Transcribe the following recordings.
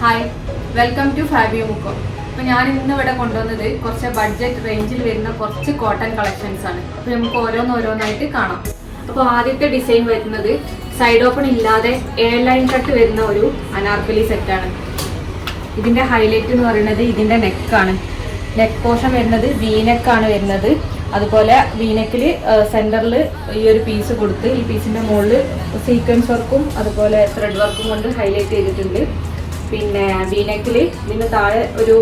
Hi, welcome to ഫാബിയോ മുക്കോ. അപ്പോൾ ഞാൻ ഇന്ന് ഇവിടെ കൊണ്ടുവന്നത് കുറച്ച് ബഡ്ജറ്റ് റേഞ്ചിൽ വരുന്ന കുറച്ച് കോട്ടൺ കളക്ഷൻസ് ആണ്. അപ്പോൾ നമുക്ക് ഓരോന്നായിട്ട് കാണാം. അപ്പോൾ ആദ്യത്തെ ഡിസൈൻ വരുന്നത് സൈഡ് ഓപ്പൺ ഇല്ലാതെ എയർ ലൈൻ കട്ട് വരുന്ന ഒരു അനാർക്കലി സെറ്റാണ്. ഇതിൻ്റെ ഹൈലൈറ്റ് എന്ന് പറയുന്നത് ഇതിൻ്റെ നെക്കാണ്. നെക്ക് പോർഷൻ വരുന്നത് വീനെക്കാണ് വരുന്നത്. അതുപോലെ വീനെക്കിൽ സെൻറ്ററിൽ ഈ ഒരു പീസ് കൊടുത്ത് ഈ പീസിൻ്റെ മുകളിൽ സീക്വൻസ് വർക്കും അതുപോലെ ത്രെഡ് വർക്കും കൊണ്ട് ഹൈലൈറ്റ് ചെയ്തിട്ടുണ്ട്. പിന്നെ വീനെക്കിൽ ഇതിന് താഴെ ഒരു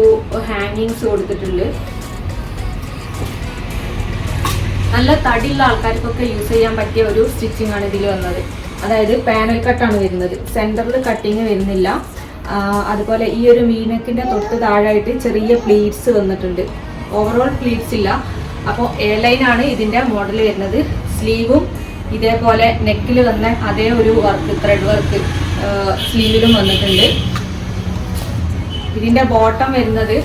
ഹാങ്ങിങ്സ് കൊടുത്തിട്ടുണ്ട്. നല്ല തടിയുള്ള ആൾക്കാർക്കൊക്കെ യൂസ് ചെയ്യാൻ പറ്റിയ ഒരു സ്റ്റിച്ചിങ് ആണ് ഇതിൽ വന്നത്. അതായത് പാനൽ കട്ടാണ് വരുന്നത്, സെൻറ്ററിൽ കട്ടിങ് വരുന്നില്ല. അതുപോലെ ഈ ഒരു വീനെക്കിൻ്റെ തൊട്ട് താഴായിട്ട് ചെറിയ പ്ലീറ്റ്സ് വന്നിട്ടുണ്ട്. ഓവറോൾ പ്ലീറ്റ്സ് ഇല്ല. അപ്പോൾ എയർ ലൈനാണ് ഇതിൻ്റെ മോഡൽ വരുന്നത്. സ്ലീവും ഇതേപോലെ നെക്കിൽ വന്ന അതേ ഒരു വർക്ക് ത്രെഡ് വർക്ക് സ്ലീവിലും വന്നിട്ടുണ്ട്. ഇതിൻ്റെ ബോട്ടം വരുന്നത്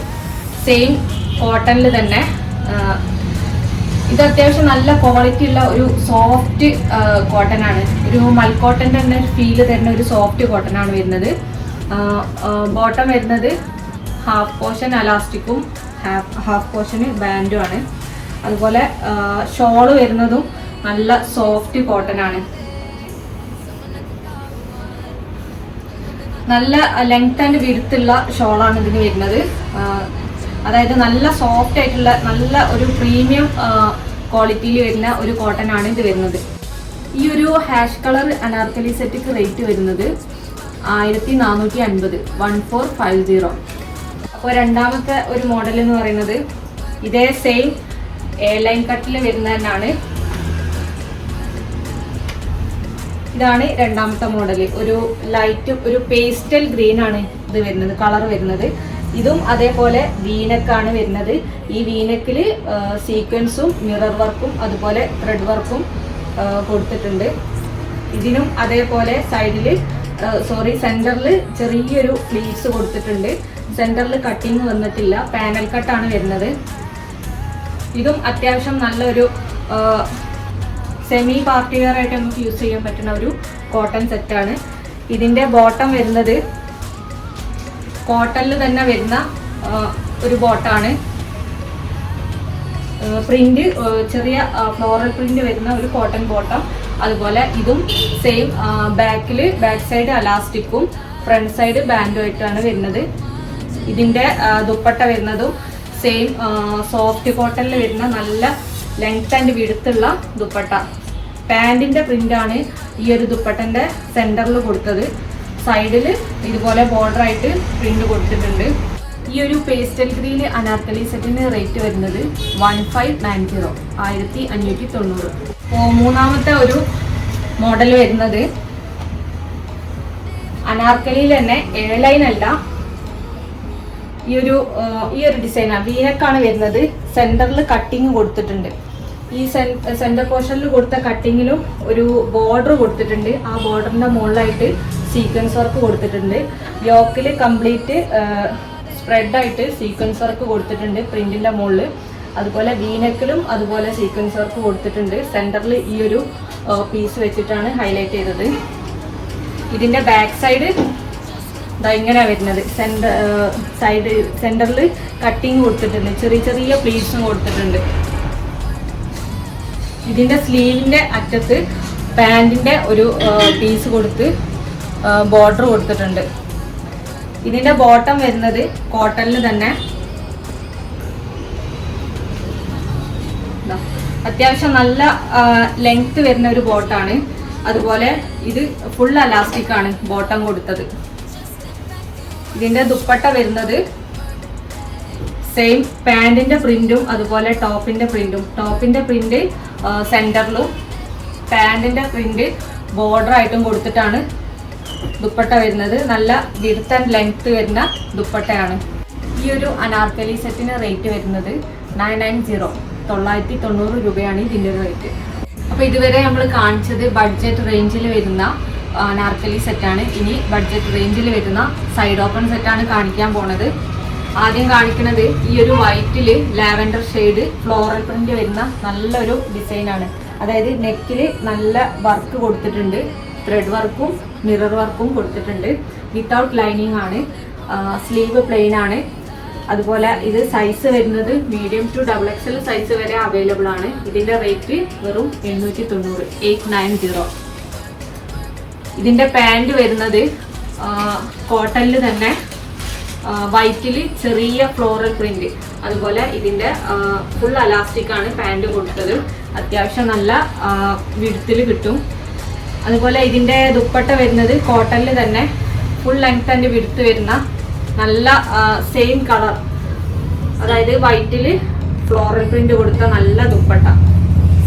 സെയിം കോട്ടണിൽ തന്നെ. ഇത് അത്യാവശ്യം നല്ല ക്വാളിറ്റി ഉള്ള ഒരു സോഫ്റ്റ് കോട്ടൺ ആണ്. ഒരു മൽക്കോട്ടൻ്റെ തന്നെ ഫീല് തരുന്ന ഒരു സോഫ്റ്റ് കോട്ടൺ ആണ് വരുന്നത്. ബോട്ടം വരുന്നത് ഹാഫ് പോർഷൻ അലാസ്റ്റിക്കും ഹാഫ് പോർഷന് ബാൻഡും ആണ്. അതുപോലെ ഷോള് വരുന്നതും നല്ല സോഫ്റ്റ് കോട്ടൺ ആണ്. നല്ല ലെങ്ത് ആൻഡ് വിഡ്ത്തുള്ള ഷോളാണ് ഇതിന് വരുന്നത്. അതായത് നല്ല സോഫ്റ്റ് ആയിട്ടുള്ള നല്ല ഒരു പ്രീമിയം ക്വാളിറ്റിയിൽ വരുന്ന ഒരു കോട്ടൺ ആണ് ഇത് വരുന്നത്. ഈ ഒരു ഹാഷ് കളർ അനാർക്കലി സെറ്റിക്ക് റേറ്റ് വരുന്നത് 1450, 1450. അപ്പോൾ രണ്ടാമത്തെ ഒരു മോഡൽ എന്ന് പറയുന്നത് ഇതേ സെയിം എയർ ലൈൻ കട്ടിൽ വരുന്നതന്നാണ്. ഇതാണ് രണ്ടാമത്തെ മോഡൽ. ഒരു ലൈറ്റ് ഒരു പേസ്റ്റൽ ഗ്രീൻ ആണ് ഇത് വരുന്നത്, കളർ വരുന്നത്. ഇതും അതേപോലെ വീനെക്കാണ് വരുന്നത്. ഈ വീനെക്കിൽ സീക്വൻസും മിറർ വർക്കും അതുപോലെ ത്രെഡ് വർക്കും കൊടുത്തിട്ടുണ്ട്. ഇതിനും അതേപോലെ സൈഡിൽ സെൻറ്ററിൽ ചെറിയൊരു പ്ലീറ്റ്സ് കൊടുത്തിട്ടുണ്ട്. സെൻറ്ററിൽ കട്ടിങ് വന്നിട്ടില്ല, പാനൽ കട്ടാണ് വരുന്നത്. ഇതും അത്യാവശ്യം നല്ലൊരു സെമി പാർട്ടി വെയർ ആയിട്ട് നമുക്ക് യൂസ് ചെയ്യാൻ പറ്റുന്ന ഒരു കോട്ടൺ സെറ്റാണ്. ഇതിൻ്റെ ബോട്ടം വരുന്നത് കോട്ടണിൽ തന്നെ വരുന്ന ഒരു ബോട്ടാണ്. പ്രിന്റ് ചെറിയ ഫ്ലോറൽ പ്രിന്റ് വരുന്ന ഒരു കോട്ടൺ ബോട്ടം. അതുപോലെ ഇതും സെയിം ബാക്ക് സൈഡ് അലാസ്റ്റിക്കും ഫ്രണ്ട് സൈഡ് ബാൻഡും ആയിട്ടാണ് വരുന്നത്. ഇതിൻ്റെ ദുപ്പട്ട വരുന്നതും സെയിം സോഫ്റ്റ് കോട്ടണിൽ വരുന്ന നല്ല ലെങ്ത് ആൻഡ് വിഡ്ത്തുള്ള ദുപ്പട്ട. പാൻറ്റിൻ്റെ പ്രിൻ്റാണ് ഈ ഒരു ദുപ്പട്ടൻ്റെ സെൻറ്ററിൽ കൊടുത്തത്. സൈഡിൽ ഇതുപോലെ ബോർഡർ ആയിട്ട് പ്രിൻ്റ് കൊടുത്തിട്ടുണ്ട്. ഈ ഒരു പേസ്റ്റൽ ഗ്രീൻ അനാർക്കലി സെറ്റിന് റേറ്റ് വരുന്നത് 1590, 1590. അപ്പോൾ മൂന്നാമത്തെ ഒരു മോഡൽ വരുന്നത് അനാർക്കലിയിൽ തന്നെ എയർ ലൈൻ അല്ല, ഈ ഒരു ഡിസൈനാണ്. വീനക്കാണ് വരുന്നത്. സെൻറ്ററിൽ കട്ടിങ് കൊടുത്തിട്ടുണ്ട്. ഈ സെൻറ്റർ പോർഷനിൽ കൊടുത്ത കട്ടിങ്ങിലും ഒരു ബോർഡർ കൊടുത്തിട്ടുണ്ട്. ആ ബോർഡറിൻ്റെ മുകളിലായിട്ട് സീക്വൻസ് വർക്ക് കൊടുത്തിട്ടുണ്ട്. യോക്കിൽ കംപ്ലീറ്റ് സ്പ്രെഡായിട്ട് സീക്വൻസ് വർക്ക് കൊടുത്തിട്ടുണ്ട് പ്രിൻറ്റിൻ്റെ മുകളിൽ. അതുപോലെ വീനെക്കിലും അതുപോലെ സീക്വൻസ് വർക്ക് കൊടുത്തിട്ടുണ്ട്. സെൻറ്ററിൽ ഈ ഒരു പീസ് വെച്ചിട്ടാണ് ഹൈലൈറ്റ് ചെയ്തത്. ഇതിൻ്റെ ബാക്ക് സൈഡ് ഇങ്ങനെയാണ് വരുന്നത്. സെൻറ്ററിൽ കട്ടിങ് കൊടുത്തിട്ടുണ്ട്, ചെറിയ പ്ലീറ്റ്സും കൊടുത്തിട്ടുണ്ട്. ഇതിൻ്റെ സ്ലീവിൻ്റെ അറ്റത്ത് പാൻറ്റിൻ്റെ ഒരു പീസ് കൊടുത്ത് ബോർഡർ കൊടുത്തിട്ടുണ്ട്. ഇതിൻ്റെ ബോട്ടം വരുന്നത് കോട്ടണിൽ തന്നെ. അത്യാവശ്യം നല്ല ലെങ്ത് വരുന്ന ഒരു ബോട്ടാണ്. അതുപോലെ ഇത് ഫുൾ അലാസ്റ്റിക് ആണ് ബോട്ടം കൊടുത്തത്. ഇതിൻ്റെ ദുപ്പട്ട വരുന്നത് സെയിം പാൻറ്റിൻ്റെ പ്രിൻറ്റും അതുപോലെ ടോപ്പിൻ്റെ പ്രിൻറ്റ് സെൻറ്ററിലും പാൻറ്റിൻ്റെ പ്രിൻറ്റ് ബോർഡർ ആയിട്ടും കൊടുത്തിട്ടാണ് ദുപ്പട്ട വരുന്നത്. നല്ല വിഡ്ത്ത് ആൻഡ് ലെങ്ത്ത് വരുന്ന ദുപ്പട്ടയാണ്. ഈ ഒരു അനാർക്കലി സെറ്റിന് റേറ്റ് വരുന്നത് 990, 990 രൂപയാണ് ഇതിൻ്റെ റേറ്റ്. അപ്പോൾ ഇതുവരെ നമ്മൾ കാണിച്ചത് ബഡ്ജറ്റ് റേഞ്ചിൽ വരുന്ന അനാർക്കലി സെറ്റാണ്. ഇനി ബഡ്ജറ്റ് റേഞ്ചിൽ വരുന്ന സൈഡ് ഓപ്പൺ സെറ്റാണ് കാണിക്കാൻ പോണത്. ആദ്യം കാണിക്കുന്നത് ഈ ഒരു വൈറ്റിൽ ലാവൻഡർ ഷെയ്ഡ് ഫ്ലോറൽ പ്രിന്റ് വരുന്ന നല്ലൊരു ഡിസൈനാണ്. അതായത് നെക്കിൽ നല്ല വർക്ക് കൊടുത്തിട്ടുണ്ട്, ത്രെഡ് വർക്കും മിറർ വർക്കും കൊടുത്തിട്ടുണ്ട്. വിത്തൗട്ട് ലൈനിങ് ആണ്. സ്ലീവ് പ്ലെയിൻ ആണ്. അതുപോലെ ഇത് സൈസ് വരുന്നത് മീഡിയം ടു XXL സൈസ് വരെ അവൈലബിൾ ആണ്. ഇതിന്റെ റേറ്റ് വെറും 890, 890. ഇതിന്റെ പാൻറ് വരുന്നത് കോട്ടണിൽ തന്നെ വൈറ്റിൽ ചെറിയ ഫ്ലോറൽ പ്രിന്റ്. അതുപോലെ ഇതിന്റെ ഫുൾ അലാസ്റ്റിക് ആണ് പാൻറ് കൊടുത്തത്. അത്യാവശ്യം നല്ല വിഡ്ത്തിൽ കിട്ടും. അതുപോലെ ഇതിന്റെ ദുപ്പട്ട വരുന്നത് കോട്ടണിൽ തന്നെ ഫുൾ ലെങ്ത് ആൻഡ് വിഡ്ത്ത് വരുന്ന നല്ല സെയിം കളർ, അതായത് വൈറ്റിൽ ഫ്ലോറൽ പ്രിന്റ് കൊടുത്ത നല്ല ദുപ്പട്ട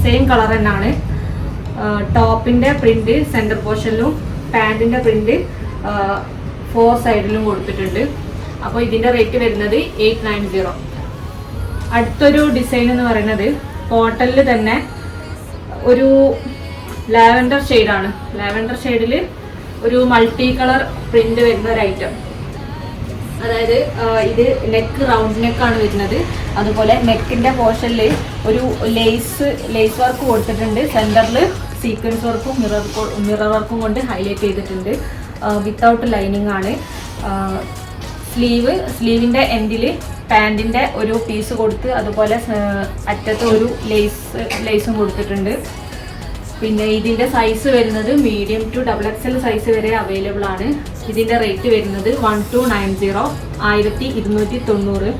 സെയിം കളർ തന്നെയാണ്. ടോപ്പിന്റെ പ്രിന്റ് സെന്റർ പോർഷനിലും പാൻറിന്റെ പ്രിന്റ് 4 സൈഡിലും കൊടുത്തിട്ടുണ്ട്. അപ്പോൾ ഇതിന്റെ റേറ്റ് വരുന്നത് 890. അടുത്തൊരു ഡിസൈൻ എന്ന് പറയുന്നത് കോട്ടണിൽ തന്നെ ഒരു ലാവൻഡർ ഷെയ്ഡാണ്. ലാവൻഡർ ഷെയ്ഡിൽ ഒരു മൾട്ടി കളർ പ്രിന്റ് വരുന്ന ഒരു ഐറ്റം. അതായത് ഇത് നെക്ക് റൗണ്ട് നെക്കാണ് വരുന്നത്. അതുപോലെ നെക്കിന്റെ പോർഷനിൽ ഒരു ലേസ് വർക്ക് കൊടുത്തിട്ടുണ്ട്. സെന്ററിൽ സീക്വൻസ് വർക്കും മിറർ വർക്കും കൊണ്ട് ഹൈലൈറ്റ് ചെയ്തിട്ടുണ്ട്. വിത്തൗട്ട് ലൈനിങ് ആണ്. സ്ലീവിന്റെ എൻഡിൽ പാൻറിന്റെ ഒരു പീസ് കൊടുത്ത് അതുപോലെ അറ്റത്ത് ഒരു ലേസും കൊടുത്തിട്ടുണ്ട്. പിന്നെ ഇതിന്റെ സൈസ് വരുന്നത് മീഡിയം ടു XXL സൈസ് വരെ അവൈലബിൾ ആണ്. ഇതിന്റെ റേറ്റ് വരുന്നത് 1290, 1290.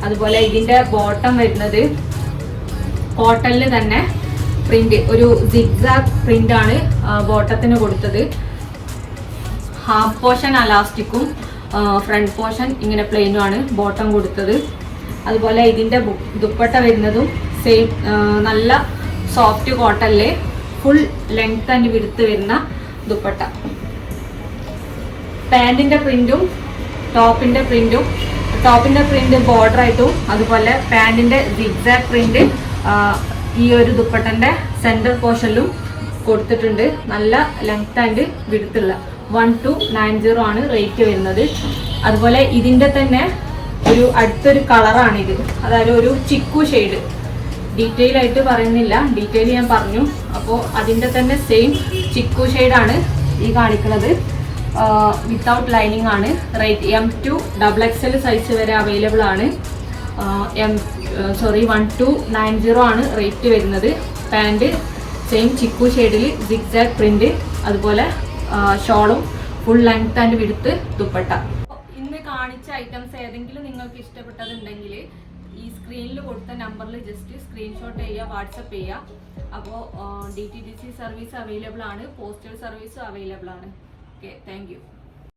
അതുപോലെ ഇതിന്റെ ബോട്ടം വരുന്നത് കോട്ടണിൽ തന്നെ പ്രിന്റ് ഒരു സിഗ്സാഗ് പ്രിന്റ് ആണ് ബോട്ടത്തിന് കൊടുത്തത്. ഹാഫ് പോർഷൻ അലാസ്റ്റിക്കും ഫ്രണ്ട് പോർഷൻ ഇങ്ങനെ പ്ലെയിനും ആണ് ബോട്ടം കൊടുത്തത്. അതുപോലെ ഇതിന്റെ ദുപ്പട്ട വരുന്നതും സെയിം നല്ല സോഫ്റ്റ് കോട്ടണില് ഫുൾ ലെങ്ത് ആൻഡ് വിഡ്ത്ത് വരുന്ന ദുപ്പട്ട. പാൻറിന്റെ പ്രിന്റും ടോപ്പിന്റെ പ്രിന്റ് ബോർഡർ ആയിട്ടും അതുപോലെ പാൻറിന്റെ സിഗ്സാഗ് പ്രിന്റ് ഈ ഒരു ദുപ്പട്ടന്റെ സെന്റർ പോർഷനിലും കൊടുത്തിട്ടുണ്ട്. നല്ല ലെങ്ത് ആൻഡ് വിഡ്ത്തുള്ള 1290 ആണ് റേറ്റ് വരുന്നത്. അതുപോലെ ഇതിന്റെ തന്നെ ഒരു അടുത്തൊരു കളറാണിത്, അതായത് ഒരു ചിക്കു ഷെയ്ഡ്. ഡീറ്റെയിൽ ആയിട്ട് പറയുന്നില്ല, ഡീറ്റെയിൽ ഞാൻ പറഞ്ഞു. അപ്പോൾ അതിന്റെ തന്നെ സെയിം ചിക്കു ഷെയ്ഡാണ് ഈ കാണിക്കുന്നത്. വിത്തൗട്ട് ലൈനിങ് ആണ്. റേറ്റ് M2 XXL സൈസ് വരെ അവൈലബിൾ ആണ്. 1290 ആണ് റേറ്റ് വരുന്നത്. പാൻറ് സെയിം ചിക്കു ഷെയ്ഡിൽ സിഗ്സാഗ് പ്രിന്റ്, അതുപോലെ ഷോളും full length and width dupatta. ഇന്ന് കാണിച്ച ഐറ്റംസ് ഏതെങ്കിലും നിങ്ങൾക്ക് ഇഷ്ടപ്പെട്ടതുണ്ടെങ്കിൽ ഈ സ്ക്രീനിൽ കൊടുത്ത നമ്പറിൽ ജസ്റ്റ് സ്ക്രീൻഷോട്ട് ചെയ്യുക, വാട്സപ്പ് ചെയ്യുക. അപ്പോൾ DTDC സർവീസ് അവൈലബിൾ ആണ്, പോസ്റ്റൽ സർവീസ് അവൈലബിൾ ആണ്. Okay, thank you.